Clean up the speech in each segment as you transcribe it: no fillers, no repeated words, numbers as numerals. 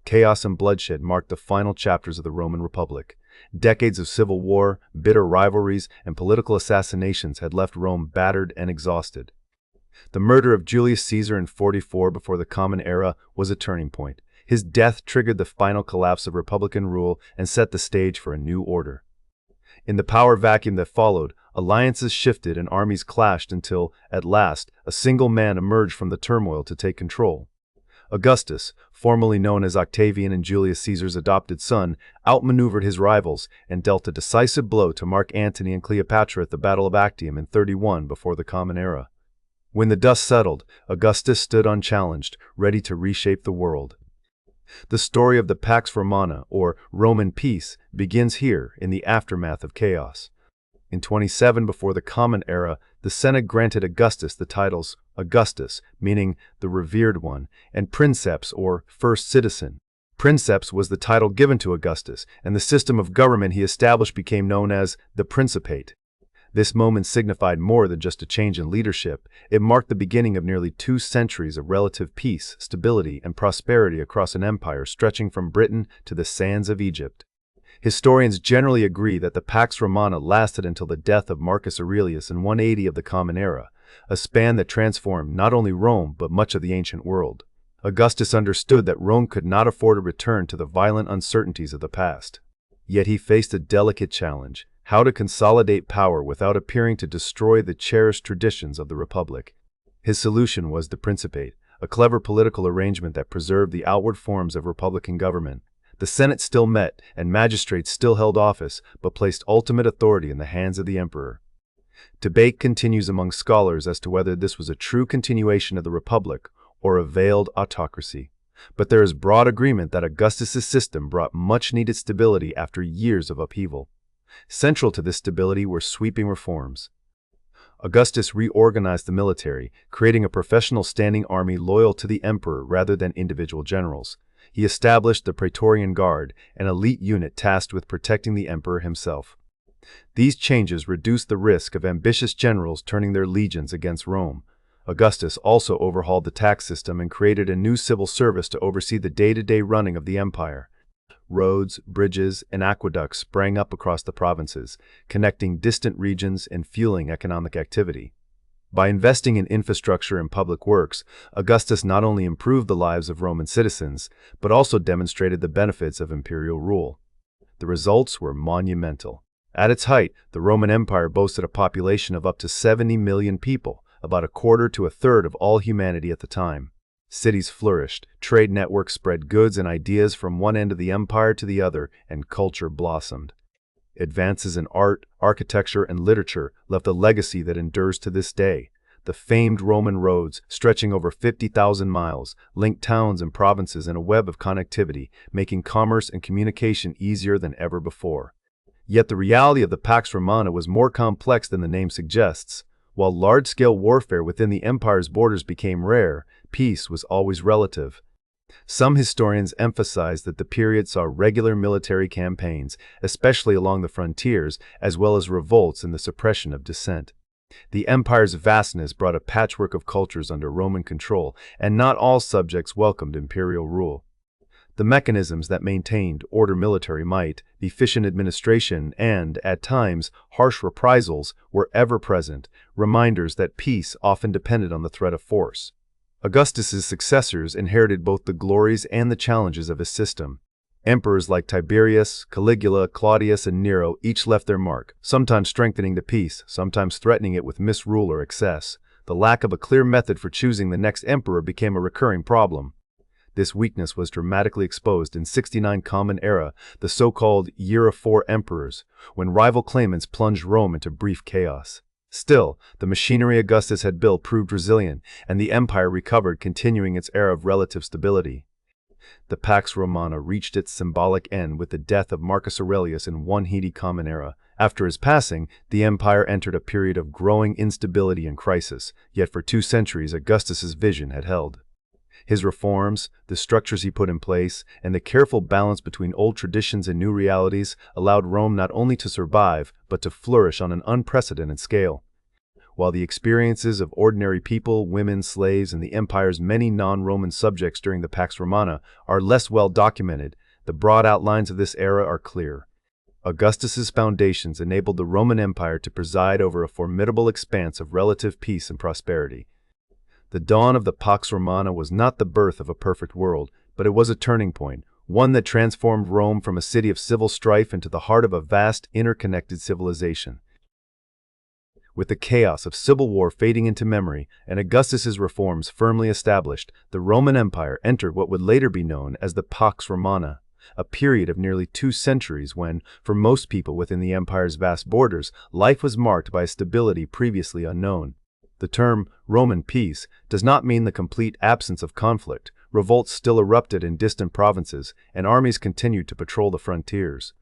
Chaos and bloodshed marked the final chapters of the Roman Republic. Decades of civil war, bitter rivalries, and political assassinations had left Rome battered and exhausted. The murder of Julius Caesar in 44 before the Common Era was a turning point. His death triggered the final collapse of republican rule and set the stage for a new order. In the power vacuum that followed, alliances shifted and armies clashed until, at last, a single man emerged from the turmoil to take control. Augustus, formerly known as Octavian and Julius Caesar's adopted son, outmaneuvered his rivals and dealt a decisive blow to Mark Antony and Cleopatra at the Battle of Actium in 31 before the Common Era. When the dust settled, Augustus stood unchallenged, ready to reshape the world. The story of the Pax Romana, or Roman peace, begins here in the aftermath of chaos. In 27 before the Common Era, the Senate granted Augustus the titles Augustus, meaning the revered one, and Princeps, or first citizen. Princeps was the title given to Augustus, and the system of government he established became known as the Principate. This moment signified more than just a change in leadership. It marked the beginning of nearly 2 centuries of relative peace, stability, and prosperity across an empire stretching from Britain to the sands of Egypt. Historians generally agree that the Pax Romana lasted until the death of Marcus Aurelius in 180 of the Common Era, a span that transformed not only Rome but much of the ancient world. Augustus understood that Rome could not afford a return to the violent uncertainties of the past. Yet he faced a delicate challenge: how to consolidate power without appearing to destroy the cherished traditions of the Republic. His solution was the Principate, a clever political arrangement that preserved the outward forms of republican government. The Senate still met, and magistrates still held office, but placed ultimate authority in the hands of the emperor. Debate continues among scholars as to whether this was a true continuation of the Republic or a veiled autocracy. But there is broad agreement that Augustus's system brought much-needed stability after years of upheaval. Central to this stability were sweeping reforms. Augustus reorganized the military, creating a professional standing army loyal to the emperor rather than individual generals. He established the Praetorian Guard, an elite unit tasked with protecting the emperor himself. These changes reduced the risk of ambitious generals turning their legions against Rome. Augustus also overhauled the tax system and created a new civil service to oversee the day-to-day running of the empire. Roads, bridges, and aqueducts sprang up across the provinces, connecting distant regions and fueling economic activity. By investing in infrastructure and public works, Augustus not only improved the lives of Roman citizens, but also demonstrated the benefits of imperial rule. The results were monumental. At its height, the Roman Empire boasted a population of up to 70 million people, about a quarter to a third of all humanity at the time. Cities flourished, trade networks spread goods and ideas from one end of the empire to the other, and culture blossomed. Advances in art, architecture, and literature left a legacy that endures to this day. The famed Roman roads, stretching over 50,000 miles, linked towns and provinces in a web of connectivity, making commerce and communication easier than ever before. Yet the reality of the Pax Romana was more complex than the name suggests. While large-scale warfare within the empire's borders became rare, peace was always relative. Some historians emphasize that the period saw regular military campaigns, especially along the frontiers, as well as revolts and the suppression of dissent. The empire's vastness brought a patchwork of cultures under Roman control, and not all subjects welcomed imperial rule. The mechanisms that maintained order, military might, efficient administration, and, at times, harsh reprisals were ever present, reminders that peace often depended on the threat of force. Augustus's successors inherited both the glories and the challenges of his system. Emperors like Tiberius, Caligula, Claudius, and Nero each left their mark, sometimes strengthening the peace, sometimes threatening it with misrule or excess. The lack of a clear method for choosing the next emperor became a recurring problem. This weakness was dramatically exposed in 69 Common Era, the so-called Year of 4 Emperors, when rival claimants plunged Rome into brief chaos. Still, the machinery Augustus had built proved resilient, and the empire recovered, continuing its era of relative stability. The Pax Romana reached its symbolic end with the death of Marcus Aurelius in 180 Common Era. After his passing, the empire entered a period of growing instability and crisis, yet for 2 centuries Augustus's vision had held. His reforms, the structures he put in place, and the careful balance between old traditions and new realities allowed Rome not only to survive, but to flourish on an unprecedented scale. while the experiences of ordinary people, women, slaves, and the empire's many non-Roman subjects during the Pax Romana are less well documented, the broad outlines of this era are clear. Augustus's foundations enabled the Roman Empire to preside over a formidable expanse of relative peace and prosperity. The dawn of the Pax Romana was not the birth of a perfect world, but it was a turning point, one that transformed Rome from a city of civil strife into the heart of a vast, interconnected civilization. With the chaos of civil war fading into memory and Augustus's reforms firmly established, the Roman Empire entered what would later be known as the Pax Romana, a period of nearly 2 centuries when, for most people within the empire's vast borders, life was marked by a stability previously unknown. The term Roman peace does not mean the complete absence of conflict. Revolts still erupted in distant provinces, and armies continued to patrol the frontiers.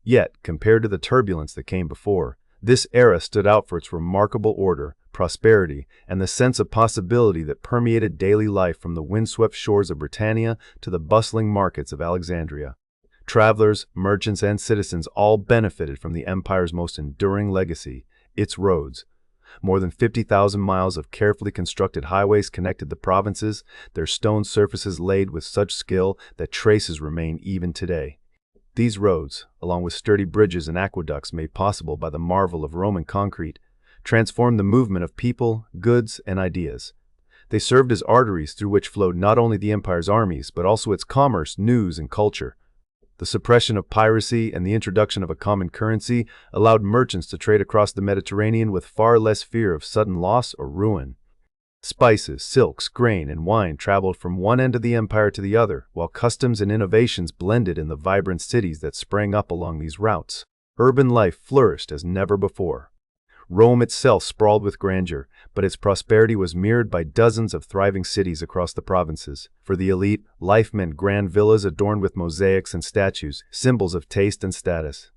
Yet, compared to the turbulence that came before, this era stood out for its remarkable order, prosperity, and the sense of possibility that permeated daily life from the windswept shores of Britannia to the bustling markets of Alexandria. Travelers, merchants, and citizens all benefited from the empire's most enduring legacy, its roads. More than 50,000 miles of carefully constructed highways connected the provinces, their stone surfaces laid with such skill that traces remain even today. These roads, along with sturdy bridges and aqueducts made possible by the marvel of Roman concrete, transformed the movement of people, goods, and ideas. They served as arteries through which flowed not only the empire's armies, but also its commerce, news, and culture. The suppression of piracy and the introduction of a common currency allowed merchants to trade across the Mediterranean with far less fear of sudden loss or ruin. Spices, silks, grain, and wine traveled from one end of the empire to the other, while customs and innovations blended in the vibrant cities that sprang up along these routes. Urban life flourished as never before. Rome itself sprawled with grandeur, but its prosperity was mirrored by dozens of thriving cities across the provinces. For the elite, life meant grand villas adorned with mosaics and statues, symbols of taste and status.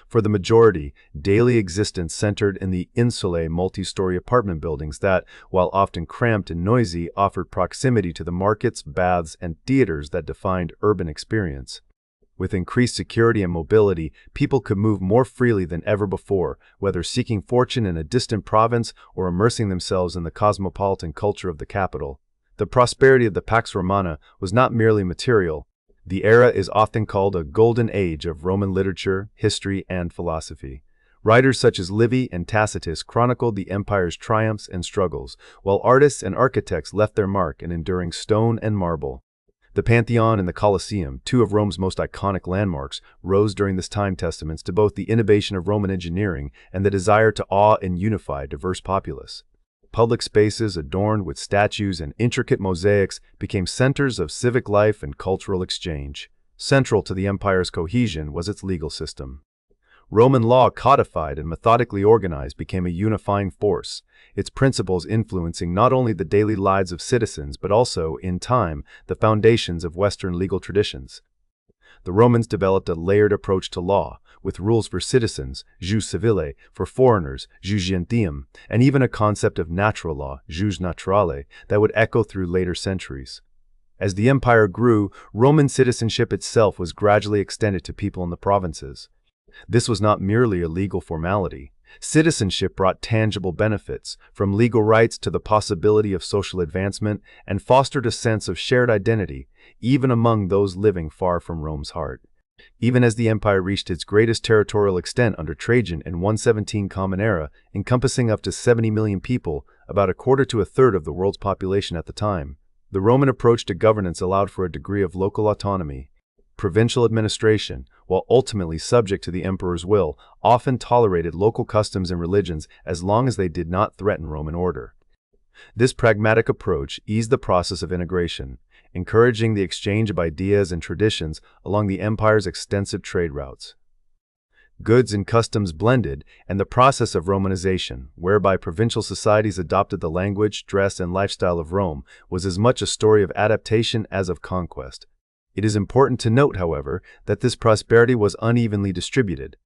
For the majority, daily existence centered in the insulae multi-story apartment buildings that, while often cramped and noisy, offered proximity to the markets, baths, and theaters that defined urban experience. With increased security and mobility, people could move more freely than ever before, whether seeking fortune in a distant province or immersing themselves in the cosmopolitan culture of the capital. The prosperity of the Pax Romana was not merely material. The era is often called a golden age of Roman literature, history, and philosophy. Writers such as Livy and Tacitus chronicled the empire's triumphs and struggles, while artists and architects left their mark in enduring stone and marble. The Pantheon and the Colosseum, 2 of Rome's most iconic landmarks, rose during this time, testaments to both the innovation of Roman engineering and the desire to awe and unify a diverse populace. Public spaces adorned with statues and intricate mosaics became centers of civic life and cultural exchange. Central to the empire's cohesion was its legal system. Roman law, codified and methodically organized, became a unifying force, its principles influencing not only the daily lives of citizens but also, in time, the foundations of Western legal traditions. The Romans developed a layered approach to law, with rules for citizens, jus civile, for foreigners, jus gentium, and even a concept of natural law, jus naturale, that would echo through later centuries. As the empire grew, Roman citizenship itself was gradually extended to people in the provinces. This was not merely a legal formality. Citizenship brought tangible benefits, from legal rights to the possibility of social advancement, and fostered a sense of shared identity, even among those living far from Rome's heart. Even as the empire reached its greatest territorial extent under Trajan in 117 Common Era, encompassing up to 70 million people, about a quarter to a third of the world's population at the time, the Roman approach to governance allowed for a degree of local autonomy. Provincial administration, while ultimately subject to the emperor's will, often tolerated local customs and religions as long as they did not threaten Roman order. This pragmatic approach eased the process of integration, encouraging the exchange of ideas and traditions along the empire's extensive trade routes. Goods and customs blended, and the process of Romanization, whereby provincial societies adopted the language, dress, and lifestyle of Rome, was as much a story of adaptation as of conquest. It is important to note, however, that this prosperity was unevenly distributed.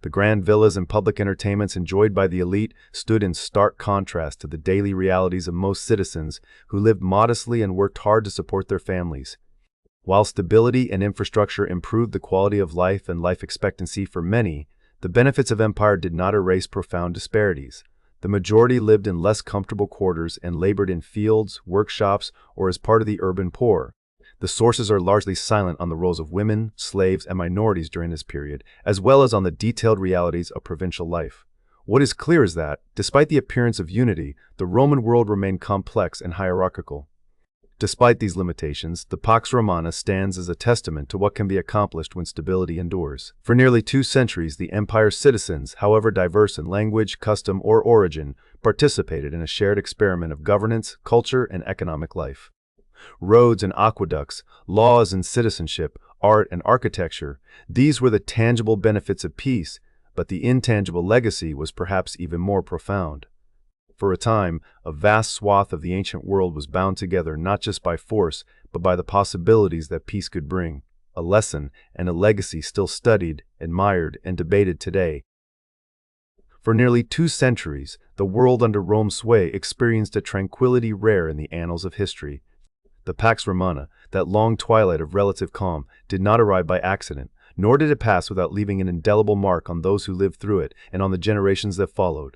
The grand villas and public entertainments enjoyed by the elite stood in stark contrast to the daily realities of most citizens who lived modestly and worked hard to support their families. While stability and infrastructure improved the quality of life and life expectancy for many, the benefits of empire did not erase profound disparities. The majority lived in less comfortable quarters and labored in fields, workshops, or as part of the urban poor. The sources are largely silent on the roles of women, slaves, and minorities during this period, as well as on the detailed realities of provincial life. What is clear is that, despite the appearance of unity, the Roman world remained complex and hierarchical. Despite these limitations, the Pax Romana stands as a testament to what can be accomplished when stability endures. For nearly 2 centuries, the empire's citizens, however diverse in language, custom, or origin, participated in a shared experiment of governance, culture, and economic life. Roads and aqueducts, laws and citizenship, art and architecture, these were the tangible benefits of peace, but the intangible legacy was perhaps even more profound. For a time, a vast swath of the ancient world was bound together not just by force, but by the possibilities that peace could bring, a lesson and a legacy still studied, admired, and debated today. For nearly 2 centuries, the world under Rome's sway experienced a tranquility rare in the annals of history. The Pax Romana, that long twilight of relative calm, did not arrive by accident, nor did it pass without leaving an indelible mark on those who lived through it and on the generations that followed.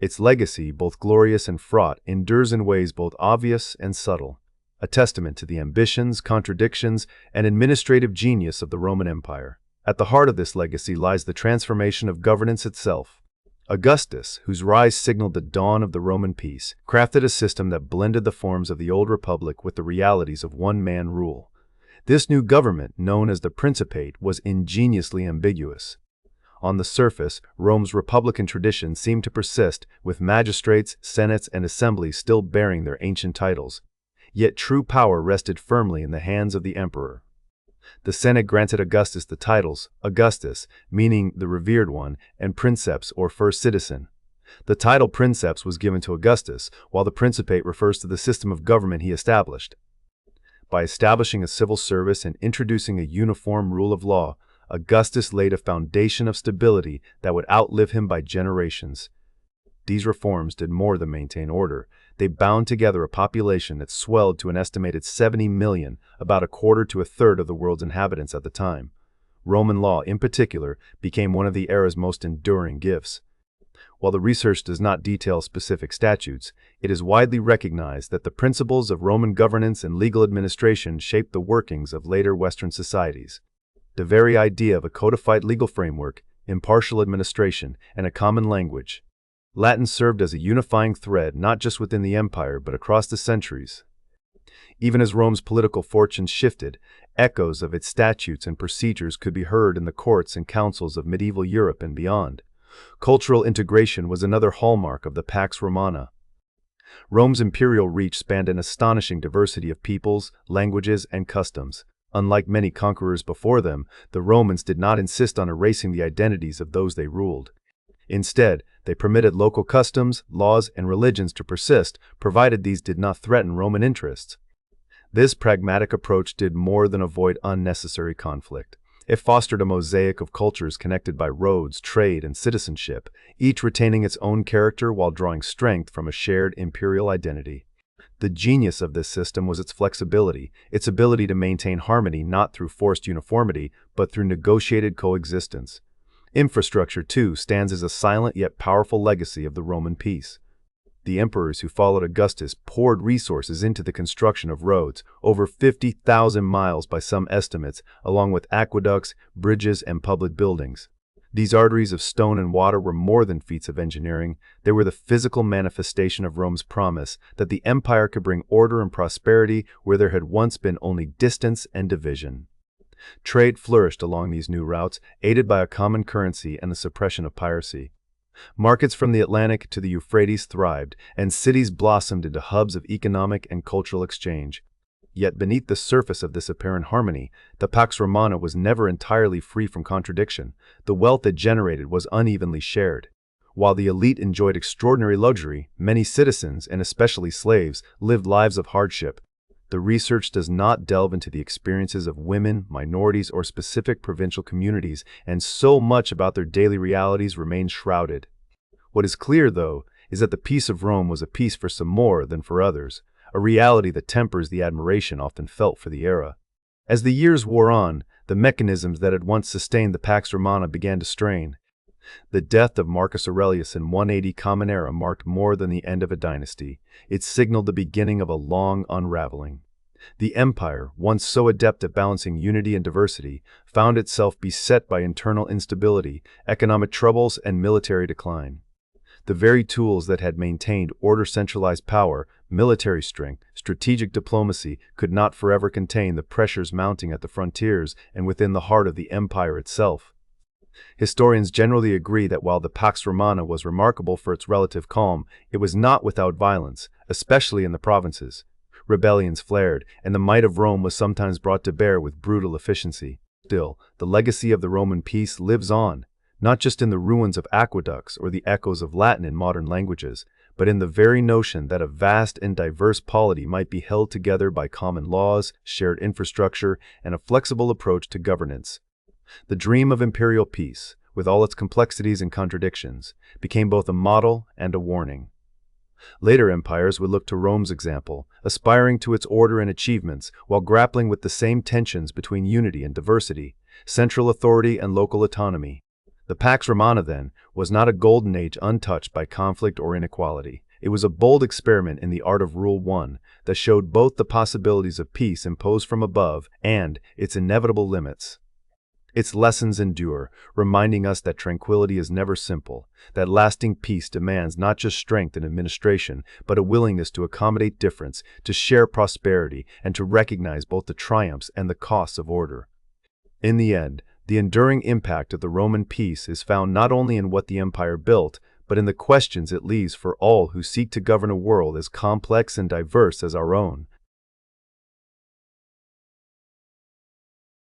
Its legacy, both glorious and fraught, endures in ways both obvious and subtle, a testament to the ambitions, contradictions, and administrative genius of the Roman Empire. At the heart of this legacy lies the transformation of governance itself. Augustus, whose rise signaled the dawn of the Roman peace, crafted a system that blended the forms of the old republic with the realities of one-man rule. This new government, known as the Principate, was ingeniously ambiguous. On the surface, Rome's republican tradition seemed to persist, with magistrates, senates, and assemblies still bearing their ancient titles. Yet true power rested firmly in the hands of the emperor. The Senate granted Augustus the titles Augustus, meaning the revered one, and Princeps, or first citizen. The title Princeps was given to Augustus, while the Principate refers to the system of government he established. By establishing a civil service and introducing a uniform rule of law, Augustus laid a foundation of stability that would outlive him by generations. These reforms did more than maintain order. They bound together a population that swelled to an estimated 70 million, about a quarter to a third of the world's inhabitants at the time. Roman law, in particular, became one of the era's most enduring gifts. While the research does not detail specific statutes, it is widely recognized that the principles of Roman governance and legal administration shaped the workings of later Western societies. The very idea of a codified legal framework, impartial administration, and a common language. Latin served as a unifying thread not just within the empire but across the centuries. Even as Rome's political fortunes shifted, echoes of its statutes and procedures could be heard in the courts and councils of medieval Europe and beyond. Cultural integration was another hallmark of the Pax Romana. Rome's imperial reach spanned an astonishing diversity of peoples, languages, and customs. Unlike many conquerors before them, the Romans did not insist on erasing the identities of those they ruled. Instead, they permitted local customs, laws, and religions to persist, provided these did not threaten Roman interests. This pragmatic approach did more than avoid unnecessary conflict. It fostered a mosaic of cultures connected by roads, trade, and citizenship, each retaining its own character while drawing strength from a shared imperial identity. The genius of this system was its flexibility, its ability to maintain harmony not through forced uniformity, but through negotiated coexistence. Infrastructure, too, stands as a silent yet powerful legacy of the Roman peace. The emperors who followed Augustus poured resources into the construction of roads, over 50,000 miles by some estimates, along with aqueducts, bridges, and public buildings. These arteries of stone and water were more than feats of engineering. They were the physical manifestation of Rome's promise that the empire could bring order and prosperity where there had once been only distance and division. Trade flourished along these new routes, aided by a common currency and the suppression of piracy. Markets from the Atlantic to the Euphrates thrived, and cities blossomed into hubs of economic and cultural exchange. Yet beneath the surface of this apparent harmony, the Pax Romana was never entirely free from contradiction. The wealth it generated was unevenly shared. While the elite enjoyed extraordinary luxury, many citizens, and especially slaves, lived lives of hardship. The research does not delve into the experiences of women, minorities, or specific provincial communities, and so much about their daily realities remains shrouded. What is clear, though, is that the peace of Rome was a peace for some more than for others, a reality that tempers the admiration often felt for the era. As the years wore on, the mechanisms that had once sustained the Pax Romana began to strain. The death of Marcus Aurelius in 180 Common Era marked more than the end of a dynasty. It signaled the beginning of a long unraveling. The empire, once so adept at balancing unity and diversity, found itself beset by internal instability, economic troubles, and military decline. The very tools that had maintained order, centralized power, military strength, strategic diplomacy, could not forever contain the pressures mounting at the frontiers and within the heart of the empire itself. Historians generally agree that while the Pax Romana was remarkable for its relative calm, it was not without violence, especially in the provinces. Rebellions flared, and the might of Rome was sometimes brought to bear with brutal efficiency. Still, the legacy of the Roman peace lives on, not just in the ruins of aqueducts or the echoes of Latin in modern languages, but in the very notion that a vast and diverse polity might be held together by common laws, shared infrastructure, and a flexible approach to governance. The dream of imperial peace, with all its complexities and contradictions, became both a model and a warning. Later empires would look to Rome's example, aspiring to its order and achievements while grappling with the same tensions between unity and diversity, central authority and local autonomy. The Pax Romana, then, was not a golden age untouched by conflict or inequality. It was a bold experiment in the art of rule one that showed both the possibilities of peace imposed from above and its inevitable limits. Its lessons endure, reminding us that tranquility is never simple, that lasting peace demands not just strength in administration, but a willingness to accommodate difference, to share prosperity, and to recognize both the triumphs and the costs of order. In the end, the enduring impact of the Roman peace is found not only in what the empire built, but in the questions it leaves for all who seek to govern a world as complex and diverse as our own.